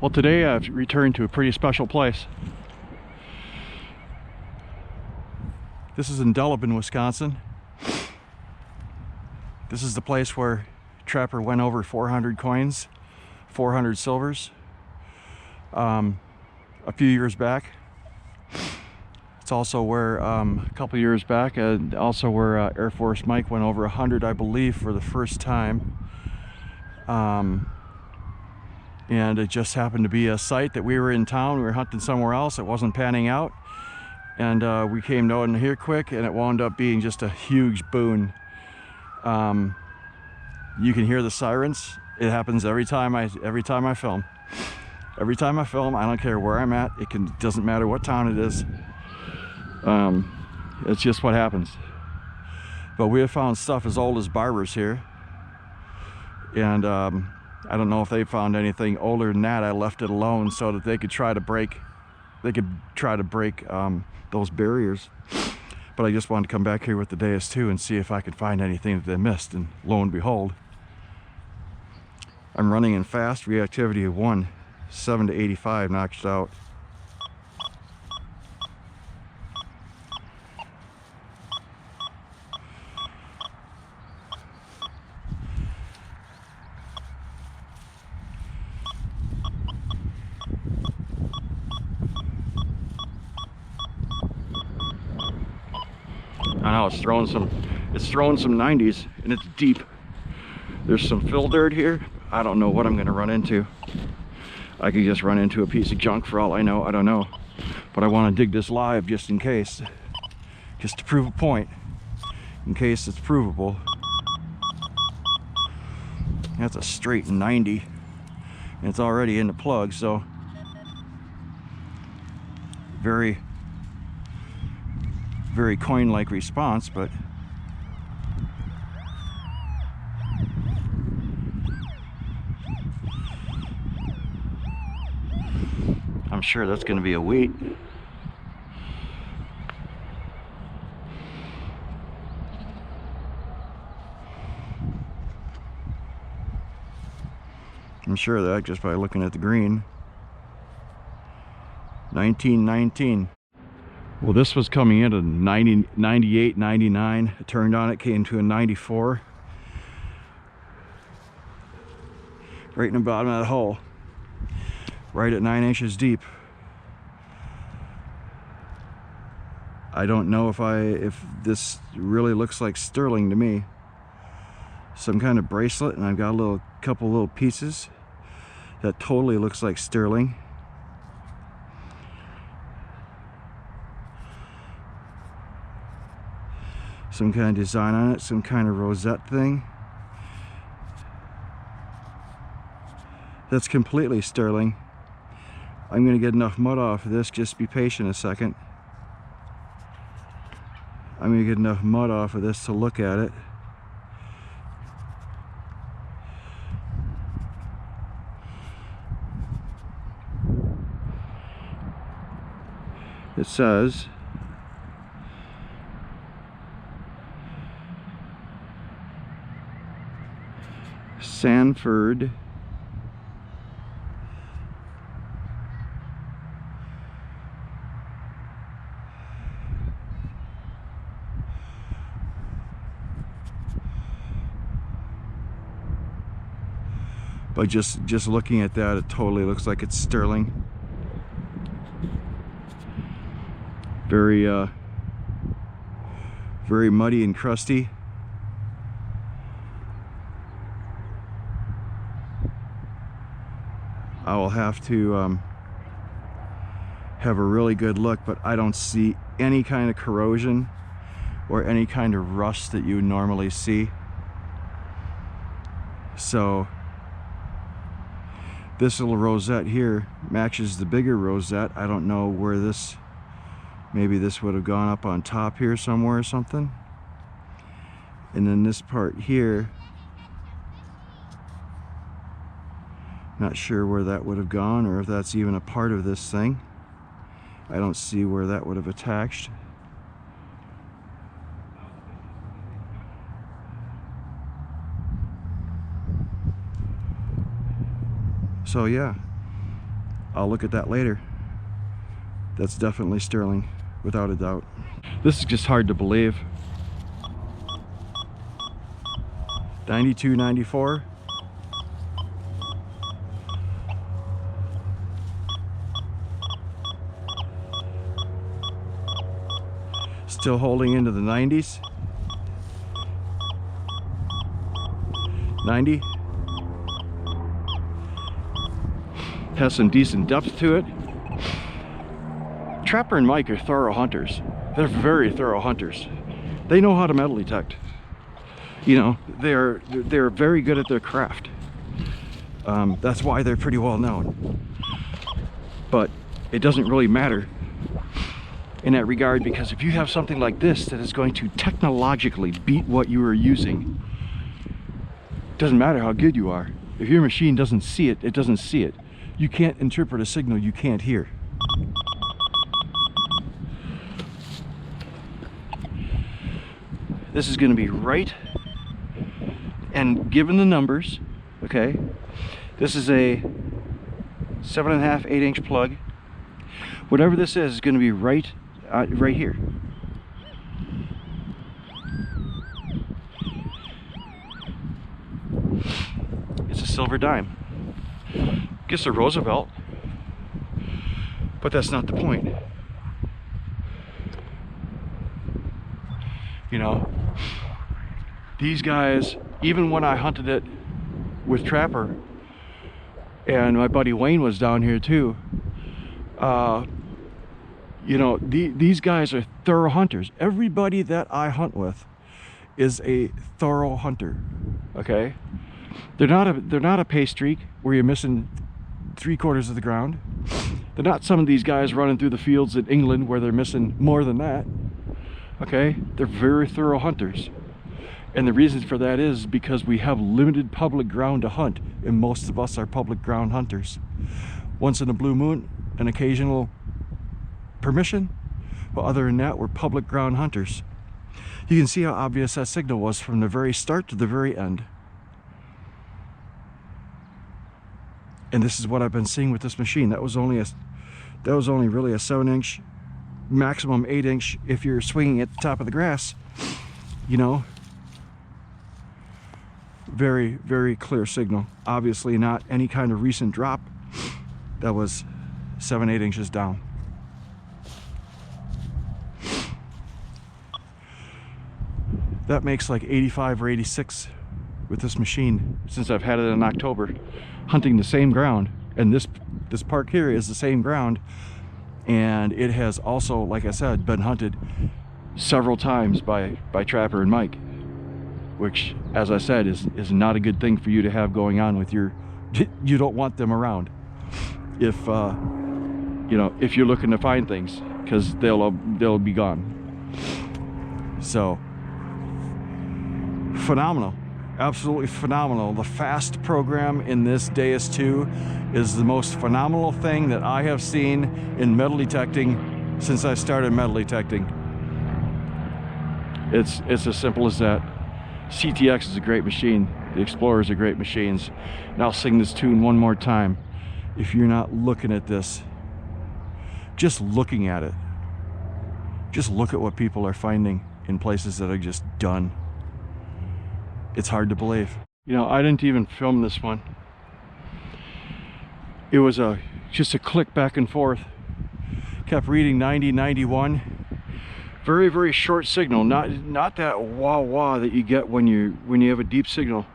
Well, today I've returned to a pretty special place. This is in Delavan, Wisconsin. This is the place where Trapper went over 400 coins, 400 silvers, a few years back. It's also where, a couple years back, also where Air Force Mike went over 100, I believe, for the first time. And it just happened to be a site that we were in town. We were hunting somewhere else. It wasn't panning out. And we came down here quick, and it wound up being just a huge boon. You can hear the sirens. It happens every time I film. Every time I film, I don't care where I'm at. It doesn't matter what town it is. It's just what happens. But we have found stuff as old as barbers here. And I don't know if they found anything older than that. I left it alone so that they could try to break those barriers. But I just wanted to come back here with the Deus2 and see if I could find anything that they missed, and lo and behold, I'm running in fast, reactivity of 1, 7 to 85 notched out. I know it's throwing some 90s, and it's deep. There's some fill dirt here. I don't know what I'm gonna run into. I could just run into a piece of junk for all I know. I don't know. But I want to dig this live just in case. Just to prove a point. In case it's provable. That's a straight 90. And it's already in the plug, so very coin-like response, but I'm sure that's going to be a wheat. I'm sure of that just by looking at the green. 1919. Well, this was coming in at 90, 98, 99. It turned on, it came to a 94. Right in the bottom of that hole. Right at 9 inches deep. I don't know if this really looks like sterling to me. Some kind of bracelet, and I've got a couple little pieces that totally looks like sterling. Some kind of design on it, some kind of rosette thing. That's completely sterling. I'm going to get enough mud off of this, just be patient a second. I'm going to get enough mud off of this to look at it. It says Sanford but just looking at that, it totally looks like it's sterling. Very muddy and crusty. I will have to have a really good look, but I don't see any kind of corrosion or any kind of rust that you would normally see. So this little rosette here matches the bigger rosette. I don't know where this, maybe this would have gone up on top here somewhere or something. And then this part here, not sure where that would have gone, or if that's even a part of this thing. I don't see where that would have attached. So yeah, I'll look at that later. That's definitely sterling, without a doubt. This is just hard to believe. 92, 94. Still holding into the 90s. 90. Has some decent depth to it. Trapper and Mike are thorough hunters. They're very thorough hunters. They know how to metal detect. You know, they're very good at their craft. That's why they're pretty well known. But it doesn't really matter in that regard, because if you have something like this that is going to technologically beat what you are using, it doesn't matter how good you are. If your machine doesn't see it, it doesn't see it. You can't interpret a signal you can't hear. This is going to be right, and given the numbers, okay, this is a 7.5, 8-inch plug. Whatever this is going to be right here. It's a silver dime. Guess a Roosevelt, but that's not the point. You know, these guys, even when I hunted it with Trapper, and my buddy Wayne was down here too, you know, these guys are thorough hunters. Everybody that I hunt with is a thorough hunter. Okay, they're not a pay streak where you're missing 3/4 of the ground. They're not some of these guys running through the fields in England where they're missing more than that. Okay, they're very thorough hunters, and the reason for that is because we have limited public ground to hunt, and most of us are public ground hunters. Once in a blue moon, an occasional permission, but other than that, we're public ground hunters. You can see how obvious that signal was from the very start to the very end. And this is what I've been seeing with this machine. That was only really a 7-inch, maximum 8-inch if you're swinging at the top of the grass. You know, very, very clear signal. Obviously not any kind of recent drop. That was 7, 8 inches down. That makes like 85 or 86 with this machine since I've had it in October, hunting the same ground. And this park here is the same ground, and it has also, like I said, been hunted several times by Trapper and Mike, which, as I said, is not a good thing for you to have going on with your, you don't want them around if you know, if you're looking to find things, because they'll be gone. So phenomenal, absolutely phenomenal. The FAST program in this Deus2 is the most phenomenal thing that I have seen in metal detecting since I started metal detecting. It's as simple as that. CTX is a great machine. The Explorers are great machines. And I'll sing this tune one more time. If you're not looking at this, just looking at it, just look at what people are finding in places that are just done. It's hard to believe. You know, I didn't even film this one. It was just a click back and forth. Kept reading 90, 91. Very, very short signal. Not that wah wah that you get when you have a deep signal.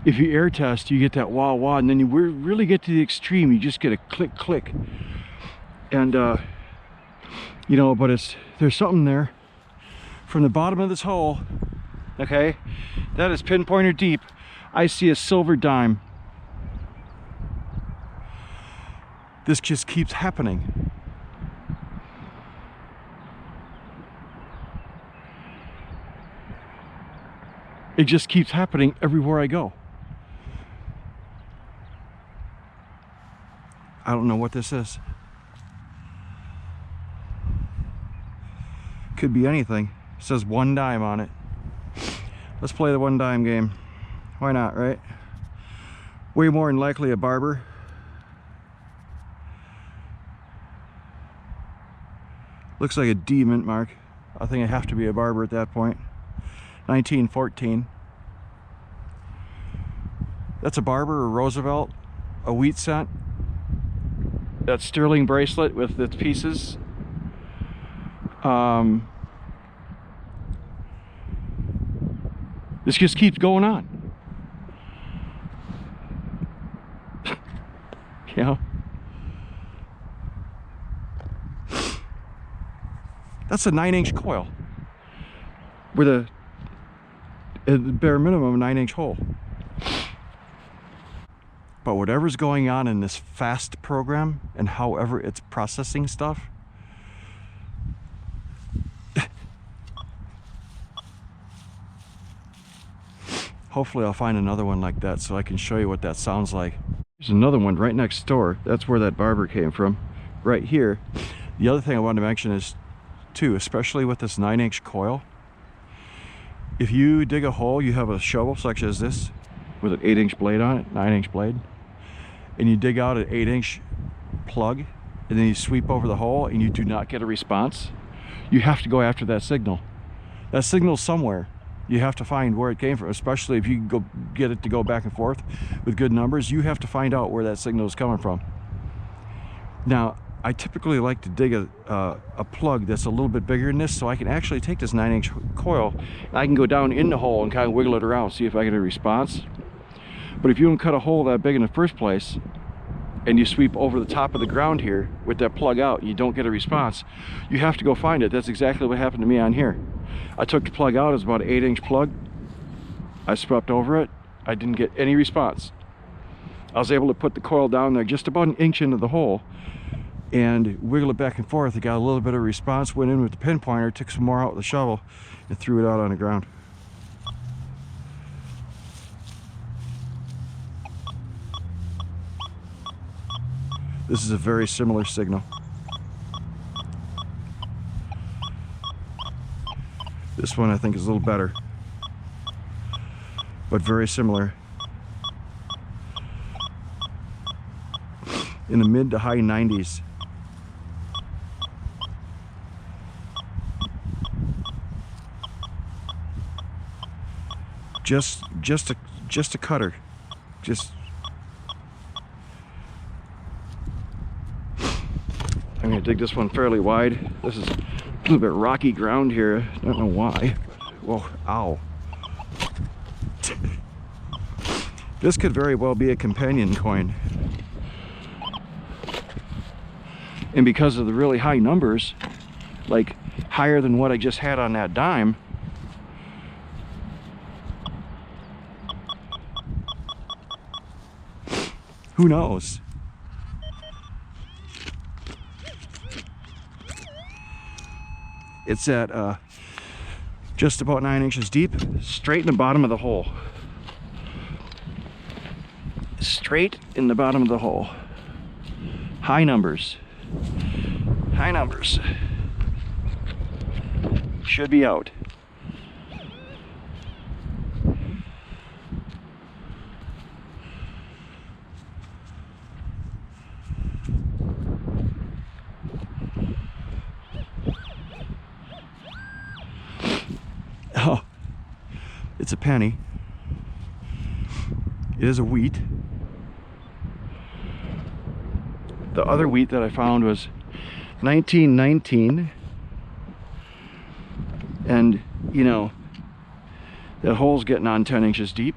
If you air test, you get that wah wah, and then you really get to the extreme. You just get a click click. And you know, but there's something there from the bottom of this hole. Okay, that is pinpointer deep. I see a silver dime. This just keeps happening. It just keeps happening everywhere I go. I don't know what this is. Could be anything. It says 1 dime on it. Let's play the 1 dime game. Why not, right? Way more than likely a barber. Looks like a D mint mark. I think I have to be a barber at that point. 1914. That's a Barber or Roosevelt, a wheat cent. That sterling bracelet with its pieces. This just keeps going on. You know? That's a 9-inch coil with a bare minimum 9-inch hole. But whatever's going on in this fast program and however it's processing stuff, hopefully I'll find another one like that so I can show you what that sounds like. There's another one right next door. That's where that barber came from, right here. The other thing I wanted to mention is too, especially with this 9-inch coil, if you dig a hole, you have a shovel such as this with an 8-inch blade on it, 9-inch blade, and you dig out an 8-inch plug and then you sweep over the hole and you do not get a response, you have to go after that signal. That signal's somewhere. You have to find where it came from, especially if you can go get it to go back and forth with good numbers. You have to find out where that signal is coming from. Now, I typically like to dig a plug that's a little bit bigger than this, so I can actually take this 9-inch coil and I can go down in the hole and kind of wiggle it around, see if I get a response. But if you don't cut a hole that big in the first place and you sweep over the top of the ground here with that plug out and you don't get a response, you have to go find it. That's exactly what happened to me on here. I took the plug out. It was about an 8-inch plug. I swept over it. I didn't get any response. I was able to put the coil down there just about an inch into the hole and wiggle it back and forth. I got a little bit of response, went in with the pinpointer, took some more out with the shovel and threw it out on the ground. This is a very similar signal. This one I think is a little better, but very similar. In the mid to high 90s. Just a cutter. I'm gonna dig this one fairly wide. This is a little bit rocky ground here. I don't know why. Whoa, ow. This could very well be a companion coin. And because of the really high numbers, like higher than what I just had on that dime, who knows? It's at just about 9 inches deep, straight in the bottom of the hole. Straight in the bottom of the hole. High numbers. High numbers. Should be out. Oh, it's a penny. It is a wheat. The other wheat that I found was 1919, and you know, that hole's getting on 10 inches deep.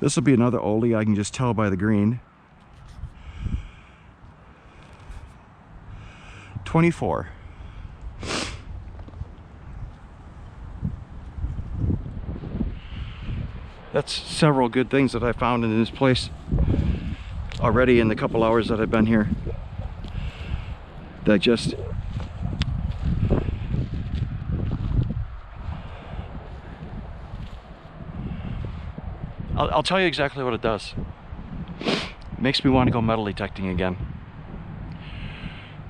This will be another oldie, I can just tell by the green. 24. That's several good things that I found in this place already in the couple hours that I've been here. That just I'll tell you exactly what it does. It makes me want to go metal detecting again.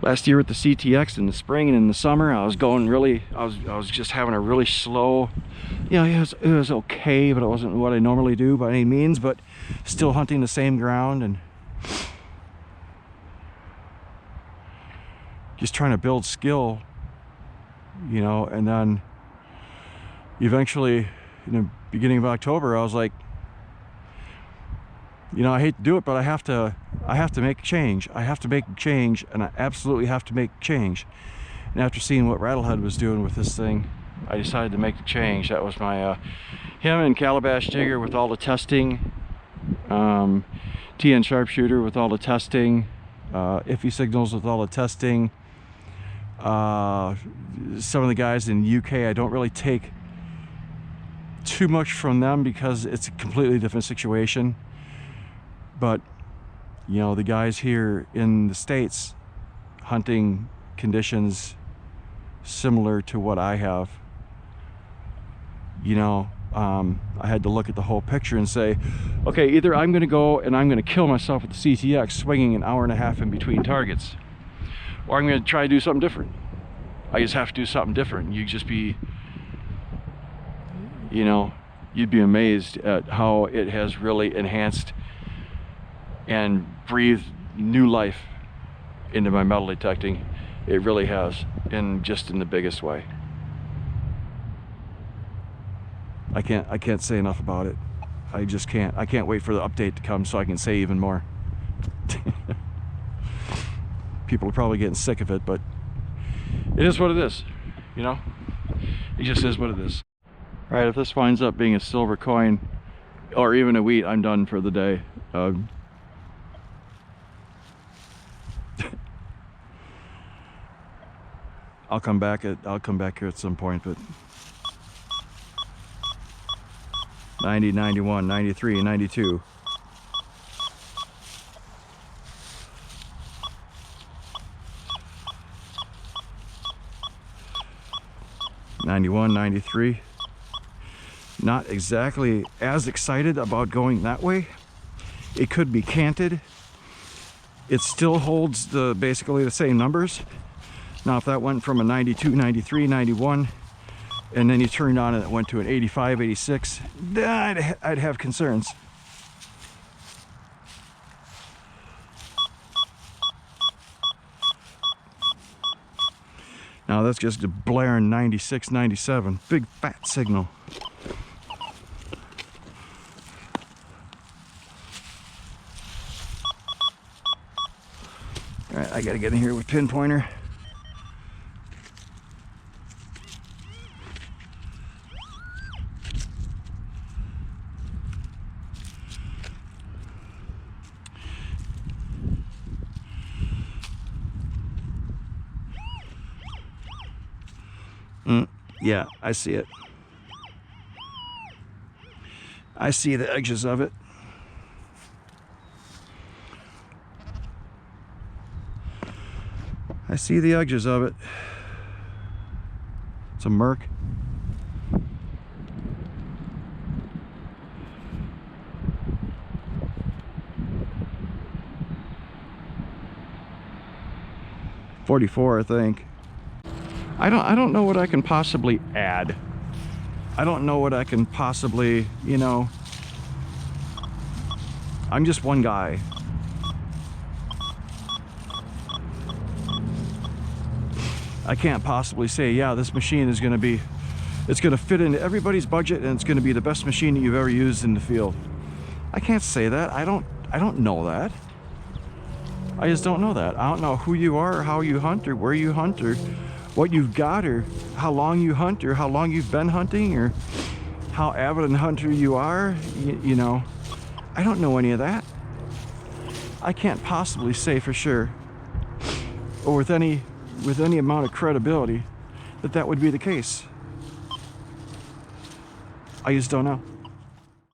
Last year at the CTX in the spring and in the summer, I was going really, I was just having a really slow, you know, it was okay, but it wasn't what I normally do by any means, but still hunting the same ground. And just trying to build skill, you know. And then eventually in the beginning of October, I was like, you know, I hate to do it, but I have to make a change. I have to make a change, and I absolutely have to make a change. And after seeing what Rattlehead was doing with this thing, I decided to make the change. That was my him and Calabash Jigger with all the testing, TN Sharpshooter with all the testing, Iffy Signals with all the testing. Some of the guys in the UK, I don't really take too much from them because it's a completely different situation. But you know, the guys here in the States, hunting conditions similar to what I have, you know, I had to look at the whole picture and say, okay, either I'm going to go and I'm going to kill myself with the CTX swinging an hour and a half in between targets, or I'm going to try to do something different. I just have to do something different. You just be, you know, you'd be amazed at how it has really enhanced and breathed new life into my metal detecting. It really has, just in the biggest way. I can't say enough about it. I just can't. I can't wait for the update to come so I can say even more. People are probably getting sick of it, but it is what it is, you know? It just is what it is. All right, if this winds up being a silver coin or even a wheat, I'm done for the day. I'll come back here at some point, but 90, 91, 93, 92. '91, 93. Not exactly as excited about going that way. It could be canted. It still holds basically the same numbers. Now if that went from a 92, 93, 91, and then you turned on and it went to an 85, 86, then I'd have concerns. Now that's just a blaring 96, 97, big fat signal. All right, I gotta get in here with pinpointer. Yeah, I see it. I see the edges of it. I see the edges of it. It's a Merc. .44, I think. I don't know what I can possibly add. I don't know what I can possibly, you know. I'm just one guy. I can't possibly say, yeah, this machine is going to be, it's going to fit into everybody's budget and it's going to be the best machine that you've ever used in the field. I can't say that. I don't know that. I just don't know that. I don't know who you are or how you hunt or where you hunt or what you've got or how long you hunt or how long you've been hunting or how avid a hunter you are. You know, I don't know any of that. I can't possibly say for sure or with any amount of credibility that would be the case. I just don't know.